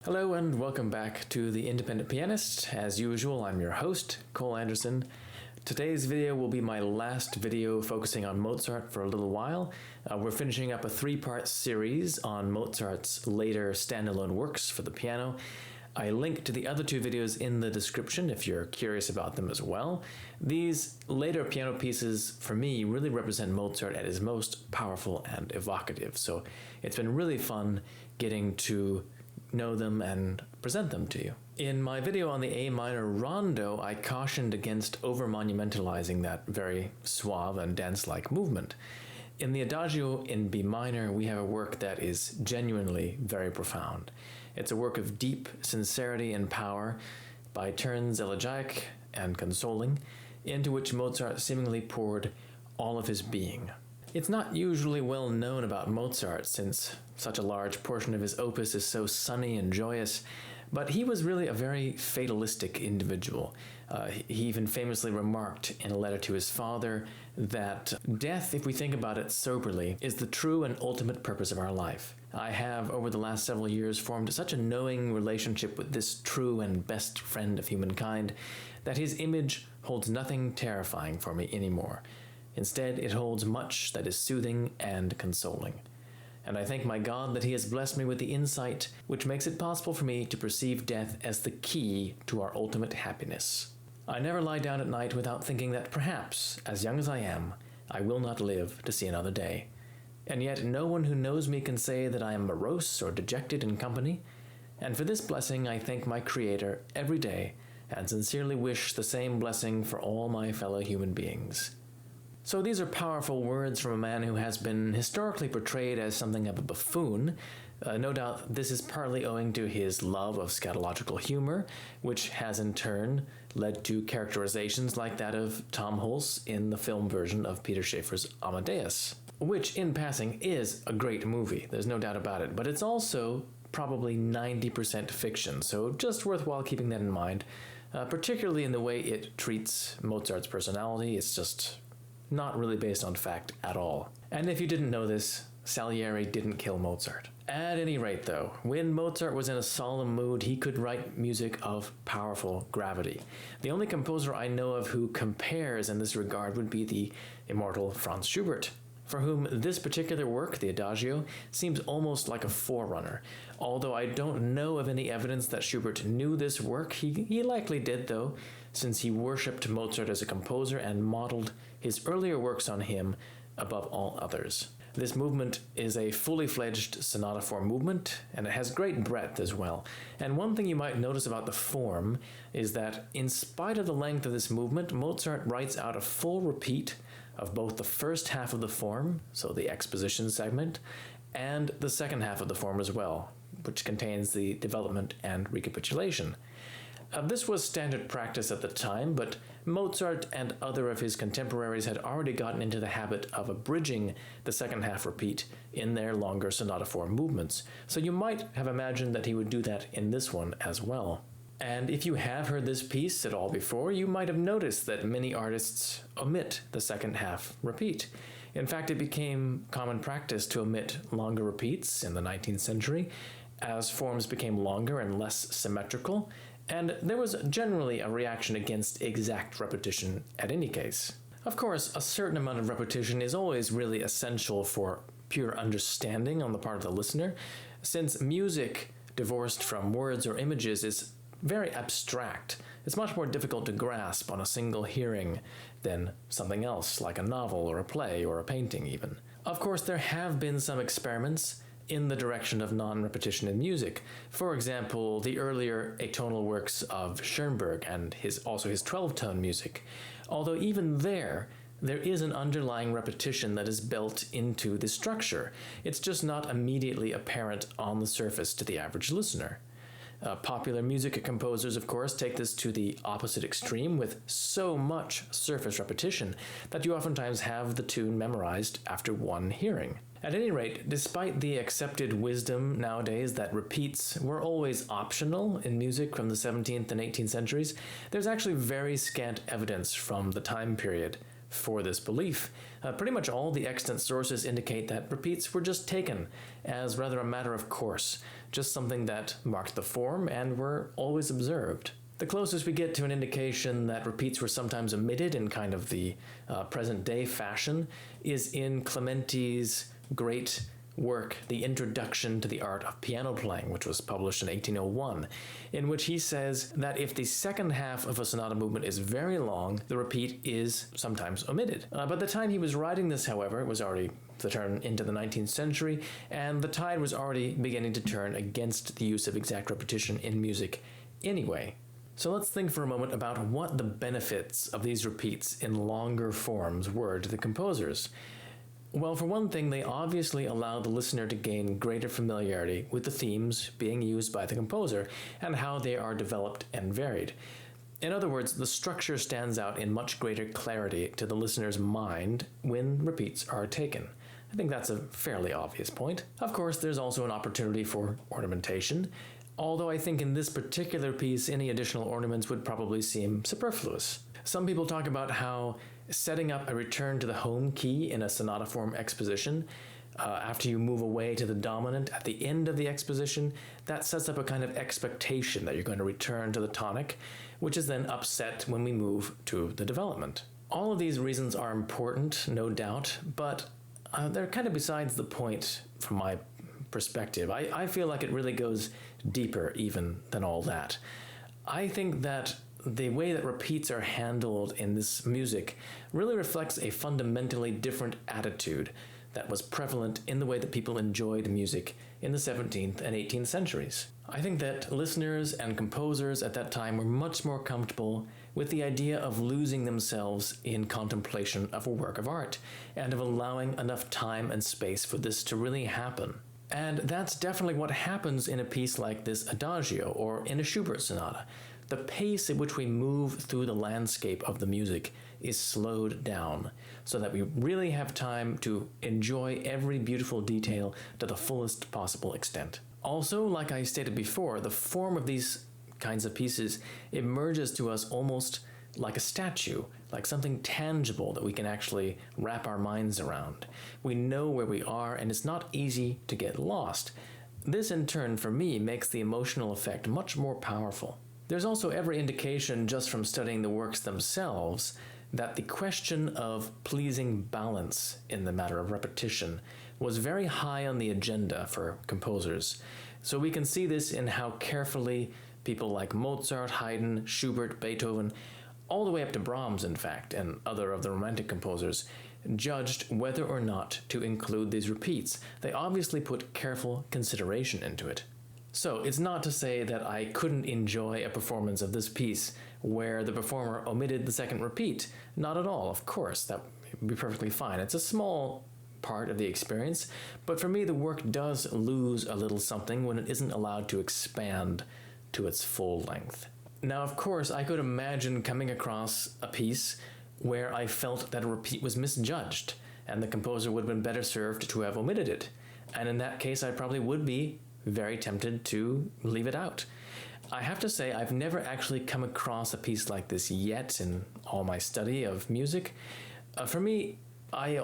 Hello and welcome back to The Independent Pianist. As usual, I'm your host, Cole Anderson. Today's video will be my last video focusing on Mozart for a little while. We're finishing up a three-part series on Mozart's later standalone works for the piano. I link to the other two videos in the description if you're curious about them as well. These later piano pieces, for me, really represent Mozart at his most powerful and evocative. So it's been really fun getting to know them and present them to you. In my video on the A minor rondo, I cautioned against over-monumentalizing that very suave and dance-like movement. In the Adagio in B minor, we have a work that is genuinely very profound. It's a work of deep sincerity and power, by turns elegiac and consoling, into which Mozart seemingly poured all of his being. It's not usually well known about Mozart, since such a large portion of his opus is so sunny and joyous, but he was really a very fatalistic individual. He even famously remarked in a letter to his father that death, if we think about it soberly, is the true and ultimate purpose of our life. I have, over the last several years, formed such a knowing relationship with this true and best friend of humankind that his image holds nothing terrifying for me anymore. Instead, it holds much that is soothing and consoling. And I thank my God that he has blessed me with the insight which makes it possible for me to perceive death as the key to our ultimate happiness. I never lie down at night without thinking that perhaps, as young as I am, I will not live to see another day. And yet no one who knows me can say that I am morose or dejected in company, and for this blessing I thank my Creator every day and sincerely wish the same blessing for all my fellow human beings. So these are powerful words from a man who has been historically portrayed as something of a buffoon. No doubt this is partly owing to his love of scatological humor, which has in turn led to characterizations like that of Tom Hulce in the film version of Peter Shaffer's Amadeus, which, in passing, is a great movie. There's no doubt about it, but it's also probably 90% fiction, so just worthwhile keeping that in mind, particularly in the way it treats Mozart's personality. It's just not really based on fact at all. And if you didn't know this, Salieri didn't kill Mozart. At any rate though, when Mozart was in a solemn mood, he could write music of powerful gravity. The only composer I know of who compares in this regard would be the immortal Franz Schubert, for whom this particular work, the Adagio, seems almost like a forerunner. Although I don't know of any evidence that Schubert knew this work, he likely did though, since he worshipped Mozart as a composer and modeled his earlier works on him above all others. This movement is a fully fledged sonata form movement, and it has great breadth as well. And one thing you might notice about the form is that in spite of the length of this movement, Mozart writes out a full repeat of both the first half of the form, so the exposition segment, and the second half of the form as well, which contains the development and recapitulation. This was standard practice at the time, but Mozart and other of his contemporaries had already gotten into the habit of abridging the second half repeat in their longer sonata form movements, so you might have imagined that he would do that in this one as well. And if you have heard this piece at all before, you might have noticed that many artists omit the second half repeat. In fact, it became common practice to omit longer repeats in the 19th century as forms became longer and less symmetrical, and there was generally a reaction against exact repetition at any case. Of course, a certain amount of repetition is always really essential for pure understanding on the part of the listener, since music divorced from words or images is very abstract. It's much more difficult to grasp on a single hearing than something else, like a novel or a play or a painting even. Of course, there have been some experiments in the direction of non-repetition in music. For example, the earlier atonal works of Schoenberg and also his 12-tone music. Although even there is an underlying repetition that is built into the structure. It's just not immediately apparent on the surface to the average listener. Popular music composers, of course, take this to the opposite extreme with so much surface repetition that you oftentimes have the tune memorized after one hearing. At any rate, despite the accepted wisdom nowadays that repeats were always optional in music from the 17th and 18th centuries, there's actually very scant evidence from the time period for this belief. Pretty much all the extant sources indicate that repeats were just taken as rather a matter of course, just something that marked the form and were always observed. The closest we get to an indication that repeats were sometimes omitted in kind of the present-day fashion is in Clementi's great work, The Introduction to the Art of Piano Playing, which was published in 1801, in which he says that if the second half of a sonata movement is very long, the repeat is sometimes omitted. By the time he was writing this, however, it was already the turn into the 19th century, and the tide was already beginning to turn against the use of exact repetition in music anyway. So let's think for a moment about what the benefits of these repeats in longer forms were to the composers. Well, for one thing, they obviously allow the listener to gain greater familiarity with the themes being used by the composer and how they are developed and varied. In other words, the structure stands out in much greater clarity to the listener's mind when repeats are taken. I think that's a fairly obvious point. Of course, there's also an opportunity for ornamentation, although I think in this particular piece, any additional ornaments would probably seem superfluous. Some people talk about how setting up a return to the home key in a sonata form exposition, after you move away to the dominant at the end of the exposition, that sets up a kind of expectation that you're going to return to the tonic, which is then upset when we move to the development. All of these reasons are important, no doubt, but they're kind of besides the point from my perspective. I feel like it really goes deeper even than all that. I think that the way that repeats are handled in this music really reflects a fundamentally different attitude that was prevalent in the way that people enjoyed music in the 17th and 18th centuries. I think that listeners and composers at that time were much more comfortable with the idea of losing themselves in contemplation of a work of art and of allowing enough time and space for this to really happen. And that's definitely what happens in a piece like this Adagio or in a Schubert sonata. The pace at which we move through the landscape of the music is slowed down so that we really have time to enjoy every beautiful detail to the fullest possible extent. Also, like I stated before, the form of these kinds of pieces emerges to us almost like a statue, like something tangible that we can actually wrap our minds around. We know where we are, and it's not easy to get lost. This, in turn, for me, makes the emotional effect much more powerful. There's also every indication, just from studying the works themselves, that the question of pleasing balance in the matter of repetition was very high on the agenda for composers. So we can see this in how carefully people like Mozart, Haydn, Schubert, Beethoven, all the way up to Brahms, in fact, and other of the Romantic composers, judged whether or not to include these repeats. They obviously put careful consideration into it. So it's not to say that I couldn't enjoy a performance of this piece where the performer omitted the second repeat. Not at all, of course, that would be perfectly fine. It's a small part of the experience, but for me the work does lose a little something when it isn't allowed to expand to its full length. Now, of course, I could imagine coming across a piece where I felt that a repeat was misjudged, and the composer would have been better served to have omitted it. And in that case, I probably would be very tempted to leave it out. I have to say, I've never actually come across a piece like this yet in all my study of music. For me, I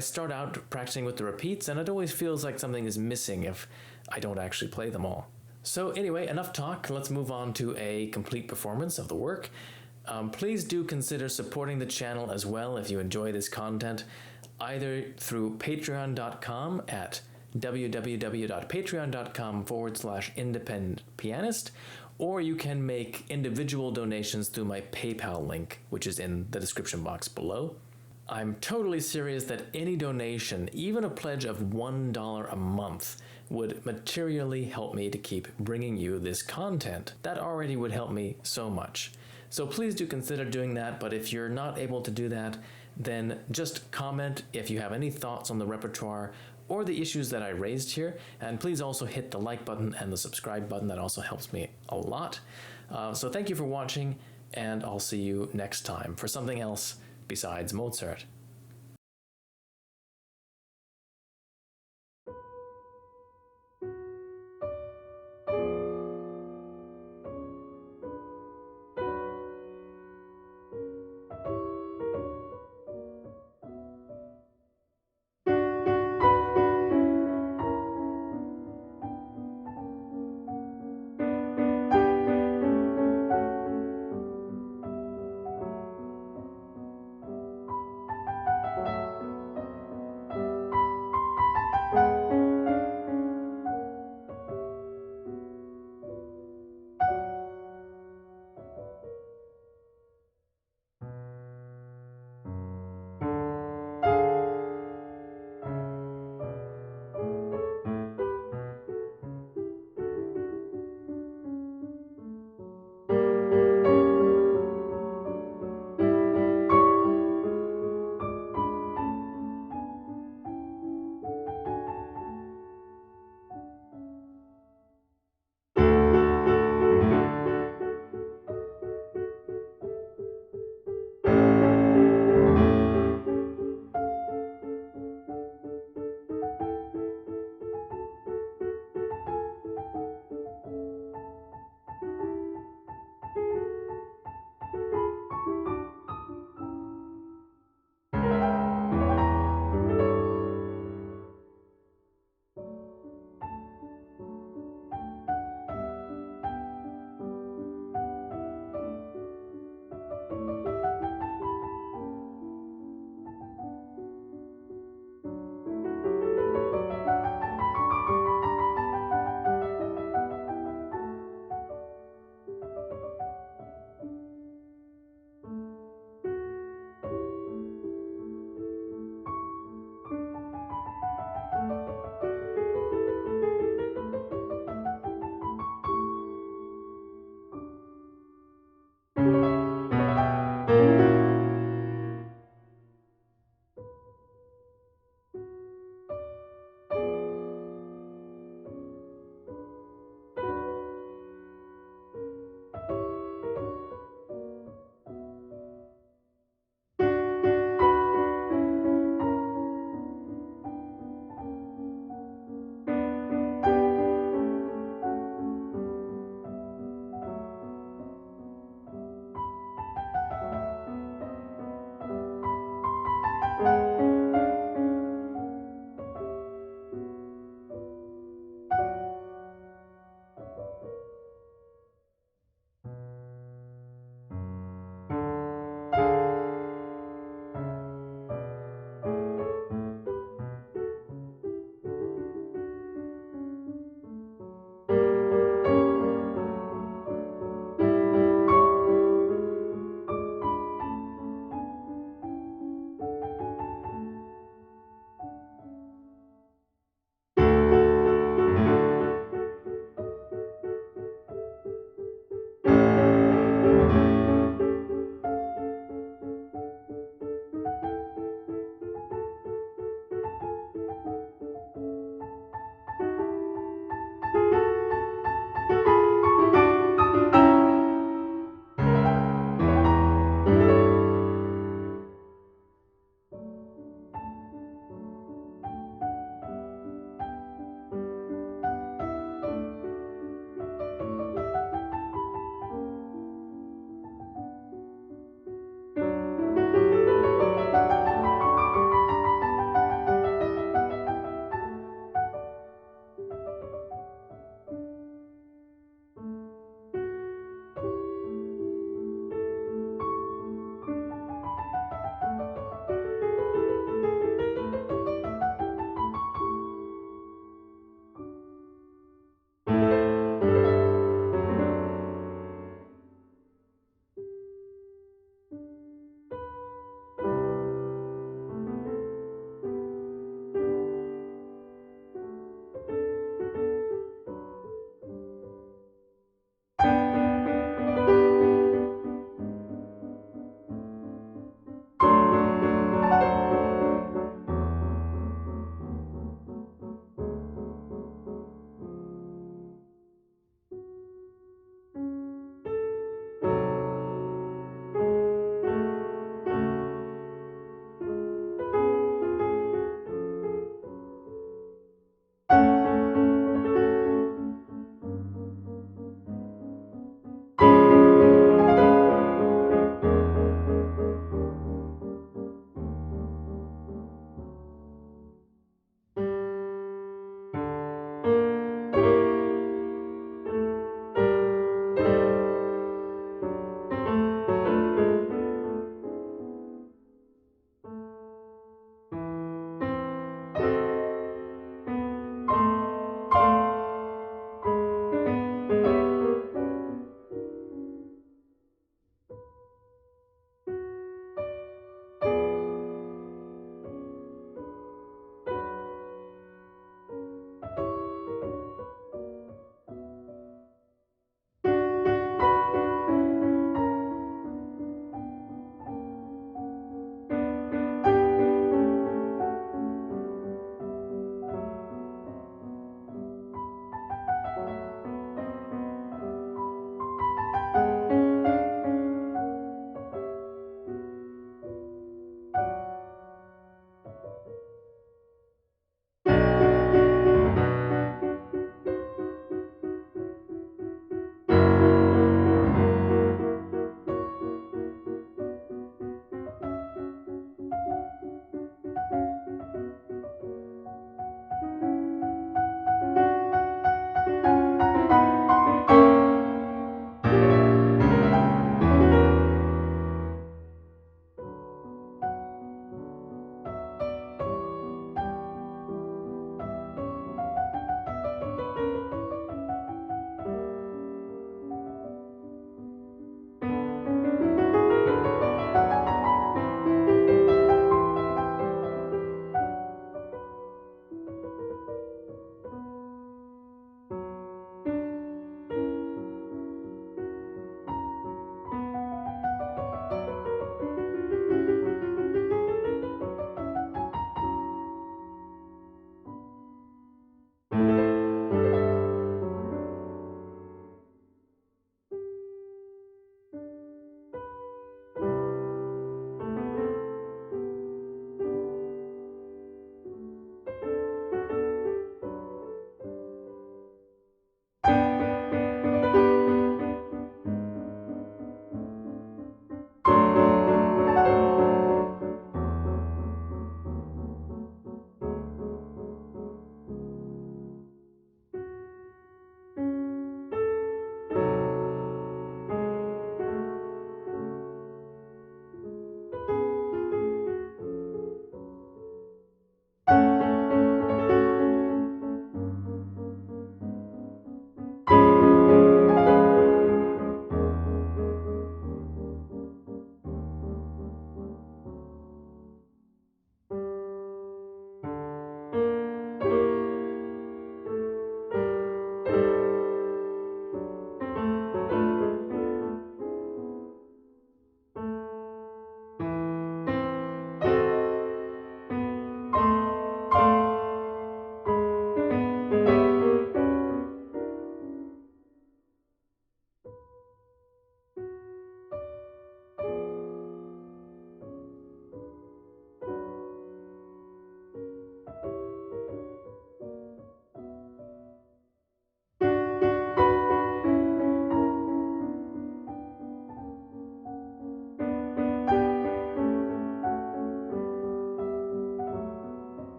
start out practicing with the repeats, and it always feels like something is missing if I don't actually play them all. So anyway, enough talk. Let's move on to a complete performance of the work. Please do consider supporting the channel as well if you enjoy this content, either through patreon.com at www.patreon.com/independentpianist, or you can make individual donations through my PayPal link, which is in the description box below. I'm totally serious that any donation, even a pledge of $1 a month, would materially help me to keep bringing you this content. That already would help me so much. So please do consider doing that, but if you're not able to do that, then just comment if you have any thoughts on the repertoire or the issues that I raised here, and please also hit the like button and the subscribe button. That also helps me a lot. So thank you for watching, and I'll see you next time for something else besides Mozart.